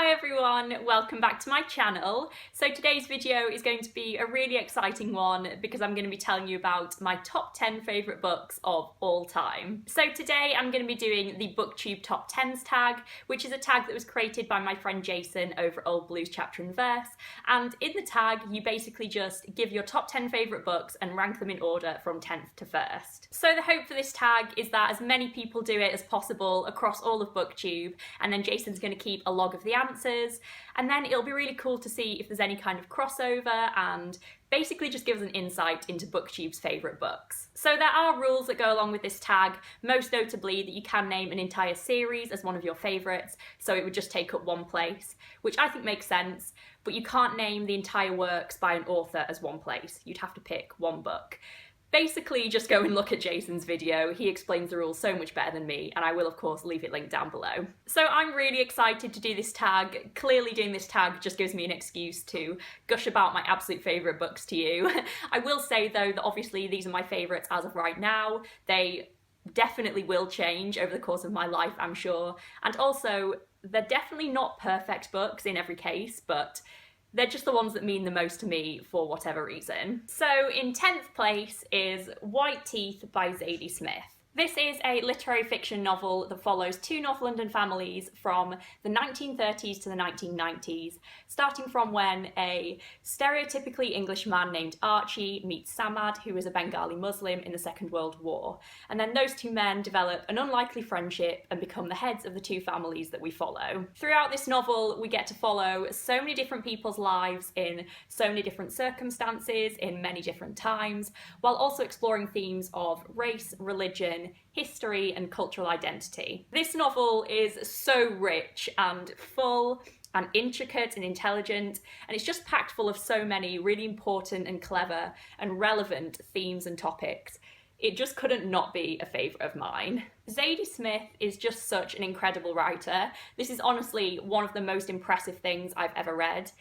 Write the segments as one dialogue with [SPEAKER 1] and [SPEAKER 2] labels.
[SPEAKER 1] Hi everyone, welcome back to my channel. So today's video is going to be a really exciting one because I'm going to be telling you about my top 10 favourite books of all time. So today I'm going to be doing the Booktube Top Tens Tag, which is a tag that was created by my friend Jason over at Old Blues Chapter and Verse. And in the tag, you basically just give your top 10 favourite books and rank them in order from 10th to 1st. So the hope for this tag is that as many people do it as possible across all of Booktube, and then Jason's going to keep a log of the answers, and then it'll be really cool to see if there's any kind of crossover and basically just gives an insight into Booktube's favourite books. So there are rules that go along with this tag, most notably that you can name an entire series as one of your favourites, so it would just take up one place, which I think makes sense, but you can't name the entire works by an author as one place. You'd have to pick one book. Basically, just go and look at Jason's video. He explains the rules so much better than me, and I will of course leave it linked down below. So I'm really excited to do this tag. Clearly doing this tag just gives me an excuse to gush about my absolute favourite books to you. I will say though that obviously these are my favourites as of right now. They definitely will change over the course of my life, I'm sure. And also, they're definitely not perfect books in every case, but they're just the ones that mean the most to me for whatever reason. So in 10th place is White Teeth by Zadie Smith. This is a literary fiction novel that follows two North London families from the 1930s to the 1990s, starting from when a stereotypically English man named Archie meets Samad, who is a Bengali Muslim in the Second World War. And then those two men develop an unlikely friendship and become the heads of the two families that we follow. Throughout this novel, we get to follow so many different people's lives in so many different circumstances, in many different times, while also exploring themes of race, religion, history and cultural identity. This novel is so rich and full and intricate and intelligent, and it's just packed full of so many really important and clever and relevant themes and topics. It just couldn't not be a favourite of mine. Zadie Smith is just such an incredible writer. This is honestly one of the most impressive things I've ever read.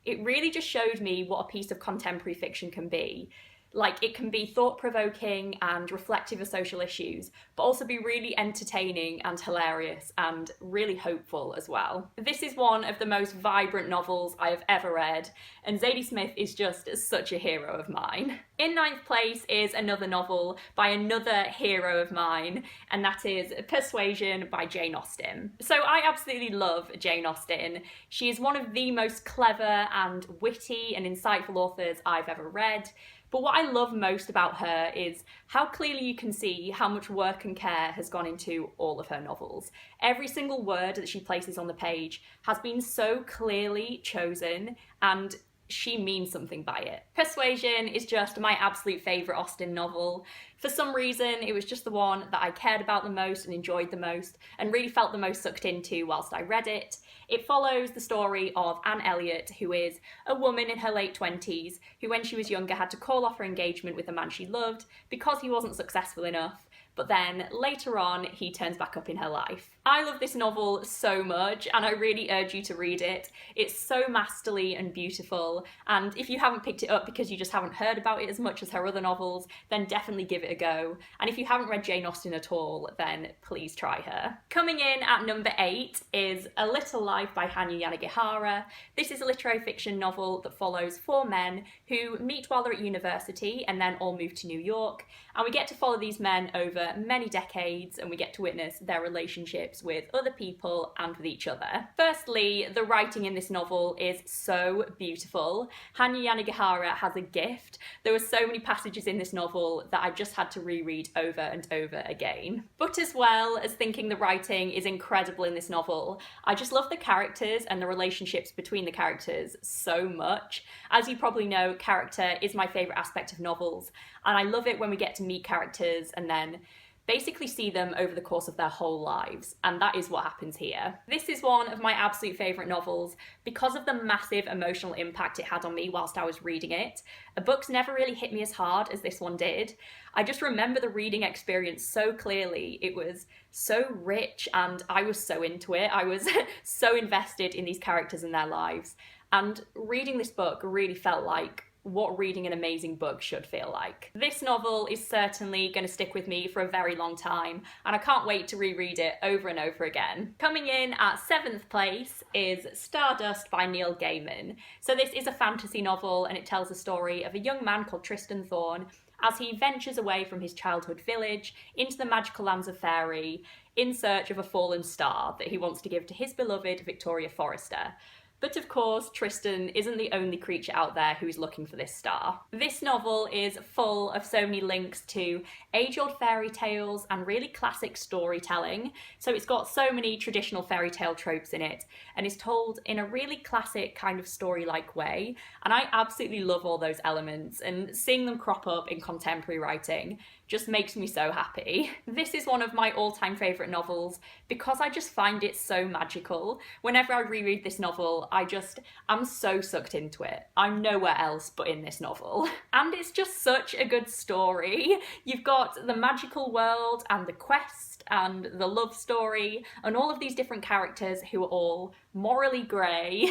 [SPEAKER 1] It really just showed me what a piece of contemporary fiction can be. Like, it can be thought-provoking and reflective of social issues, but also be really entertaining and hilarious and really hopeful as well. This is one of the most vibrant novels I have ever read, and Zadie Smith is just such a hero of mine. In 9th place is another novel by another hero of mine, and that is Persuasion by Jane Austen. So I absolutely love Jane Austen. She is one of the most clever and witty and insightful authors I've ever read. But what I love most about her is how clearly you can see how much work and care has gone into all of her novels. Every single word that she places on the page has been so clearly chosen, and she means something by it. Persuasion is just my absolute favourite Austen novel. For some reason, it was just the one that I cared about the most and enjoyed the most, and really felt the most sucked into whilst I read it. It follows the story of Anne Elliot, who is a woman in her late 20s, who when she was younger had to call off her engagement with the man she loved because he wasn't successful enough, but then later on he turns back up in her life. I love this novel so much, and I really urge you to read it. It's so masterly and beautiful, and if you haven't picked it up because you just haven't heard about it as much as her other novels, then definitely give it a go. And if you haven't read Jane Austen at all, then please try her. Coming in at number 8 is A Little Life by Hanya Yanagihara. This is a literary fiction novel that follows 4 men who meet while they're at university and then all move to New York, and we get to follow these men over many decades, and we get to witness their relationships with other people and with each other. Firstly, the writing in this novel is so beautiful. Hanya Yanagihara has a gift. There were so many passages in this novel that I just had to reread over and over again. But as well as thinking the writing is incredible in this novel, I just love the characters and the relationships between the characters so much. As you probably know, character is my favourite aspect of novels, and I love it when we get to meet characters and then basically see them over the course of their whole lives, and that is what happens here. This is one of my absolute favourite novels because of the massive emotional impact it had on me whilst I was reading it. A book's never really hit me as hard as this one did. I just remember the reading experience so clearly. It was so rich and I was so into it. I was so invested in these characters and their lives, and reading this book really felt like what reading an amazing book should feel like. This novel is certainly going to stick with me for a very long time, and I can't wait to reread it over and over again. Coming in at 7th place is Stardust by Neil Gaiman. So this is a fantasy novel, and it tells the story of a young man called Tristan Thorne as he ventures away from his childhood village into the magical lands of fairy in search of a fallen star that he wants to give to his beloved Victoria Forrester. But of course, Tristan isn't the only creature out there who's looking for this star. This novel is full of so many links to age-old fairy tales and really classic storytelling. So it's got so many traditional fairy tale tropes in it, and is told in a really classic kind of story-like way. And I absolutely love all those elements, and seeing them crop up in contemporary writing just makes me so happy. This is one of my all-time favourite novels because I just find it so magical. Whenever I reread this novel, I'm so sucked into it. I'm nowhere else but in this novel. And it's just such a good story. You've got the magical world and the quest and the love story and all of these different characters who are all morally grey.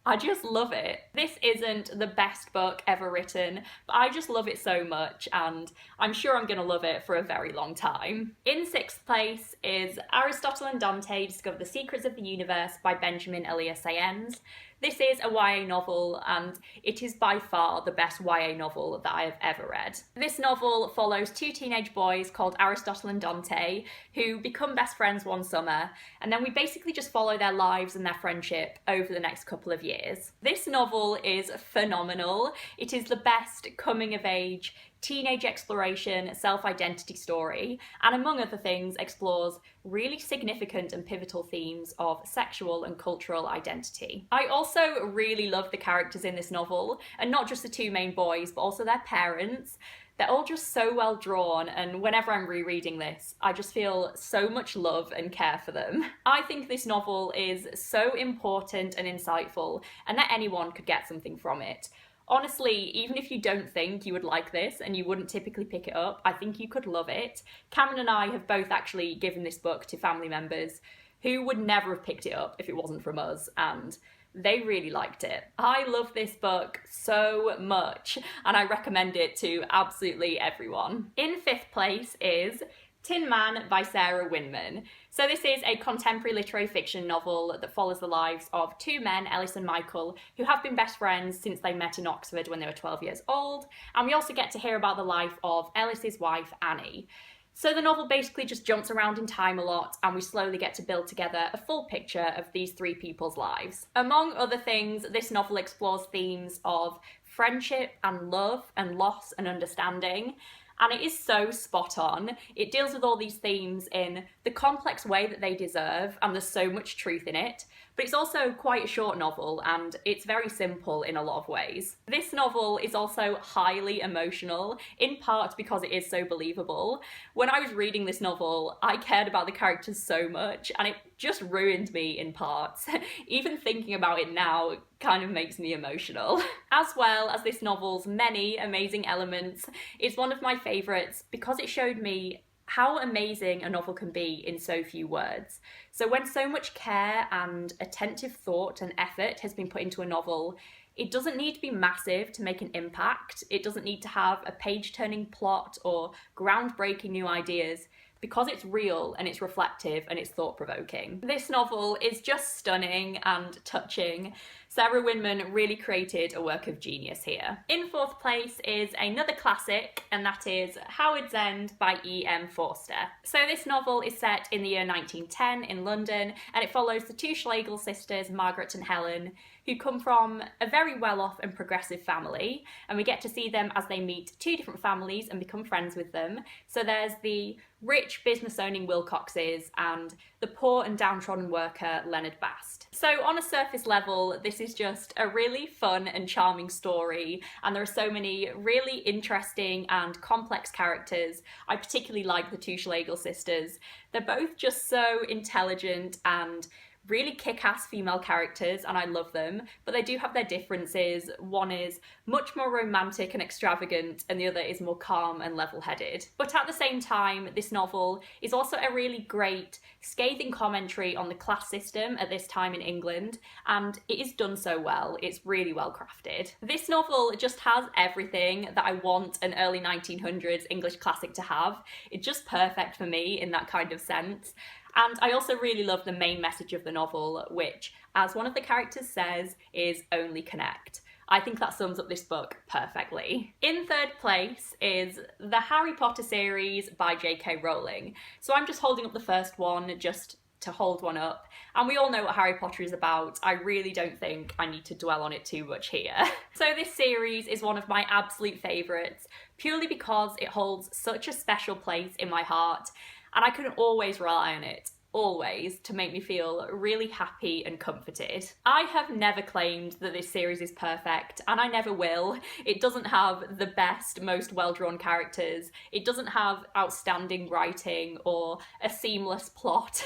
[SPEAKER 1] I just love it. This isn't the best book ever written, but I just love it so much, and I'm sure I'm going to love it for a very long time. In 6th place is Aristotle and Dante Discover the Secrets of the Universe by Benjamin Elias Sayens. This is a YA novel, and it is by far the best YA novel that I have ever read. This novel follows two teenage boys called Aristotle and Dante who become best friends one summer, and then we basically just follow their lives and their friendship over the next couple of years. This novel is phenomenal. It is the best coming-of-age teenage exploration, self-identity story, and among other things explores really significant and pivotal themes of sexual and cultural identity. I also really love the characters in this novel, and not just the two main boys, but also their parents. They're all just so well drawn, and whenever I'm rereading this, I just feel so much love and care for them. I think this novel is so important and insightful, and that anyone could get something from it. Honestly, even if you don't think you would like this and you wouldn't typically pick it up, I think you could love it. Cameron and I have both actually given this book to family members who would never have picked it up if it wasn't from us, and they really liked it. I love this book so much, and I recommend it to absolutely everyone. In 5th place is Tin Man by Sarah Winman. So this is a contemporary literary fiction novel that follows the lives of two men, Ellis and Michael, who have been best friends since they met in Oxford when they were 12 years old. And we also get to hear about the life of Ellis's wife, Annie. So the novel basically just jumps around in time a lot, and we slowly get to build together a full picture of these three people's lives. Among other things, this novel explores themes of friendship and love and loss and understanding. And it is so spot on. It deals with all these themes in the complex way that they deserve, and there's so much truth in it. But it's also quite a short novel, and it's very simple in a lot of ways. This novel is also highly emotional, in part because it is so believable. When I was reading this novel, I cared about the characters so much, and it just ruined me in parts. Even thinking about it now kind of makes me emotional. As well as this novel's many amazing elements, it's one of my favourites because it showed me how amazing a novel can be in so few words. So when so much care and attentive thought and effort has been put into a novel, it doesn't need to be massive to make an impact. It doesn't need to have a page-turning plot or groundbreaking new ideas, because it's real and it's reflective and it's thought-provoking. This novel is just stunning and touching. Sarah Winman really created a work of genius here. In 4th place is another classic, and that is Howard's End by E.M. Forster. So this novel is set in the year 1910 in London, and it follows the two Schlegel sisters, Margaret and Helen, who come from a very well-off and progressive family, and we get to see them as they meet two different families and become friends with them. So there's the rich business-owning Wilcoxes and the poor and downtrodden worker Leonard Bast. So on a surface level, this is just a really fun and charming story, and there are so many really interesting and complex characters. I particularly like the two Schlegel sisters. They're both just so intelligent and really kick-ass female characters and I love them, but they do have their differences. One is much more romantic and extravagant and the other is more calm and level-headed. But at the same time, this novel is also a really great scathing commentary on the class system at this time in England, and it is done so well. It's really well crafted. This novel just has everything that I want an early 1900s English classic to have. It's just perfect for me in that kind of sense. And I also really love the main message of the novel, which, as one of the characters says, is only connect. I think that sums up this book perfectly. In third place is the Harry Potter series by J.K. Rowling. So I'm just holding up the first one just to hold one up. And we all know what Harry Potter is about. I really don't think I need to dwell on it too much here. So this series is one of my absolute favourites, purely because it holds such a special place in my heart. And I can always rely on it, always, to make me feel really happy and comforted. I have never claimed that this series is perfect, and I never will. It doesn't have the best, most well-drawn characters. It doesn't have outstanding writing or a seamless plot,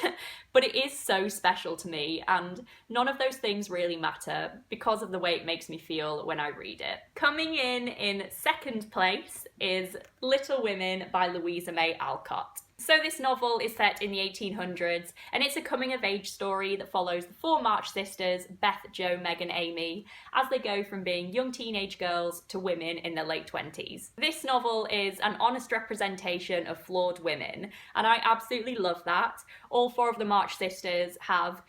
[SPEAKER 1] but it is so special to me, and none of those things really matter because of the way it makes me feel when I read it. Coming in second place is Little Women by Louisa May Alcott. So this novel is set in the 1800s, and it's a coming-of-age story that follows the four March sisters, Beth, Jo, Meg and Amy, as they go from being young teenage girls to women in their late 20s. This novel is an honest representation of flawed women, and I absolutely love that. All four of the March sisters have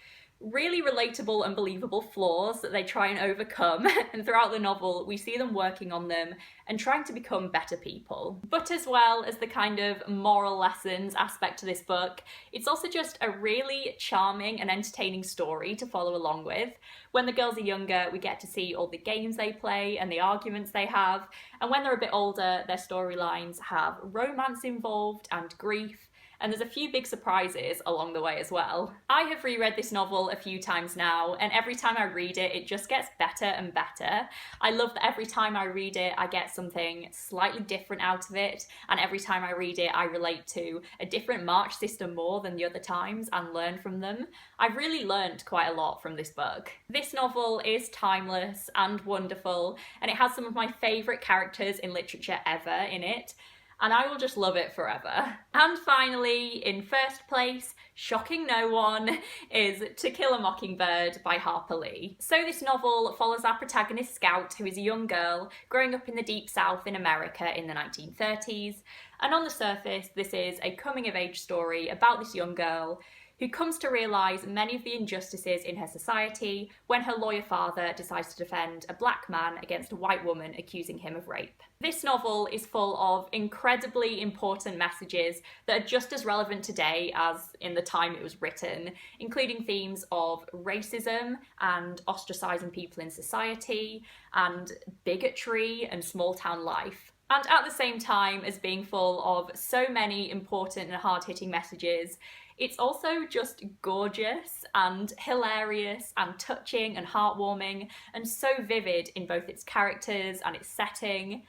[SPEAKER 1] really relatable and believable flaws that they try and overcome, and throughout the novel we see them working on them and trying to become better people. But as well as the kind of moral lessons aspect to this book, it's also just a really charming and entertaining story to follow along with. When the girls are younger, we get to see all the games they play and the arguments they have, and when they're a bit older, their storylines have romance involved and grief, and there's a few big surprises along the way as well. I have reread this novel a few times now, and every time I read it, it just gets better and better. I love that every time I read it, I get something slightly different out of it, and every time I read it, I relate to a different March sister more than the other times and learn from them. I've really learned quite a lot from this book. This novel is timeless and wonderful, and it has some of my favourite characters in literature ever in it, and I will just love it forever. And finally, in first place, shocking no one, is To Kill a Mockingbird by Harper Lee. So this novel follows our protagonist Scout, who is a young girl growing up in the Deep South in America in the 1930s. And on the surface, this is a coming-of-age story about this young girl who comes to realise many of the injustices in her society when her lawyer father decides to defend a black man against a white woman accusing him of rape. This novel is full of incredibly important messages that are just as relevant today as in the time it was written, including themes of racism and ostracising people in society, and bigotry and small town life. And at the same time as being full of so many important and hard-hitting messages, it's also just gorgeous and hilarious and touching and heartwarming and so vivid in both its characters and its setting.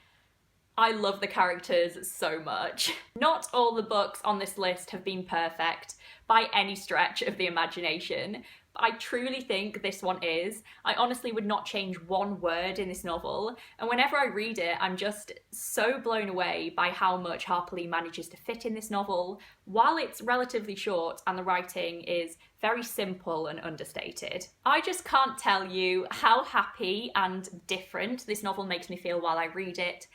[SPEAKER 1] I love the characters so much. Not all the books on this list have been perfect by any stretch of the imagination, but I truly think this one is. I honestly would not change one word in this novel, and whenever I read it, I'm just so blown away by how much Harper Lee manages to fit in this novel, while it's relatively short and the writing is very simple and understated. I just can't tell you how happy and different this novel makes me feel while I read it,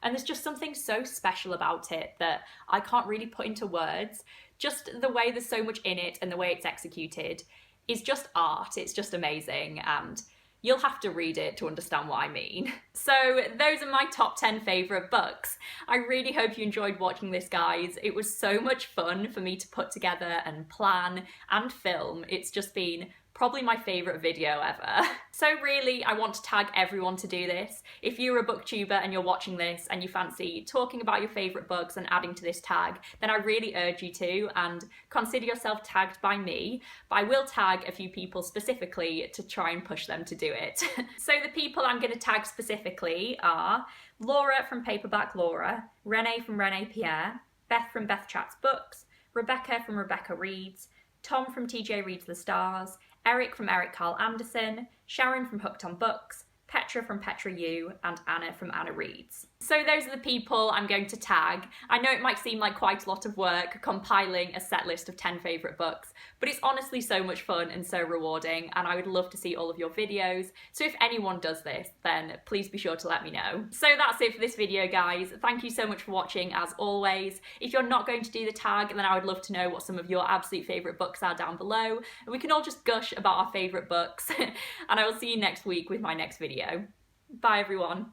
[SPEAKER 1] and there's just something so special about it that I can't really put into words. Just the way there's so much in it and the way it's executed is just art. It's just amazing, and you'll have to read it to understand what I mean. So those are my top 10 favourite books. I really hope you enjoyed watching this, guys. It was so much fun for me to put together and plan and film. It's just been probably my favourite video ever. So really, I want to tag everyone to do this. If you're a booktuber and you're watching this and you fancy talking about your favourite books and adding to this tag, then I really urge you to, and consider yourself tagged by me, but I will tag a few people specifically to try and push them to do it. So the people I'm going to tag specifically are Laura from Paperback Laura, Renee from Renee Pierre, Beth from Beth Chats Books, Rebecca from Rebecca Reads, Tom from TJ Reads the Stars, Eric from Eric Carl Anderson, Sharon from Hooked on Books, Petra from Petra U, and Anna from Anna Reads. So those are the people I'm going to tag. I know it might seem like quite a lot of work compiling a set list of 10 favourite books, but it's honestly so much fun and so rewarding, and I would love to see all of your videos. So if anyone does this, then please be sure to let me know. So that's it for this video, guys. Thank you so much for watching, as always. If you're not going to do the tag, then I would love to know what some of your absolute favourite books are down below, and we can all just gush about our favourite books. And I will see you next week with my next video. Bye, everyone.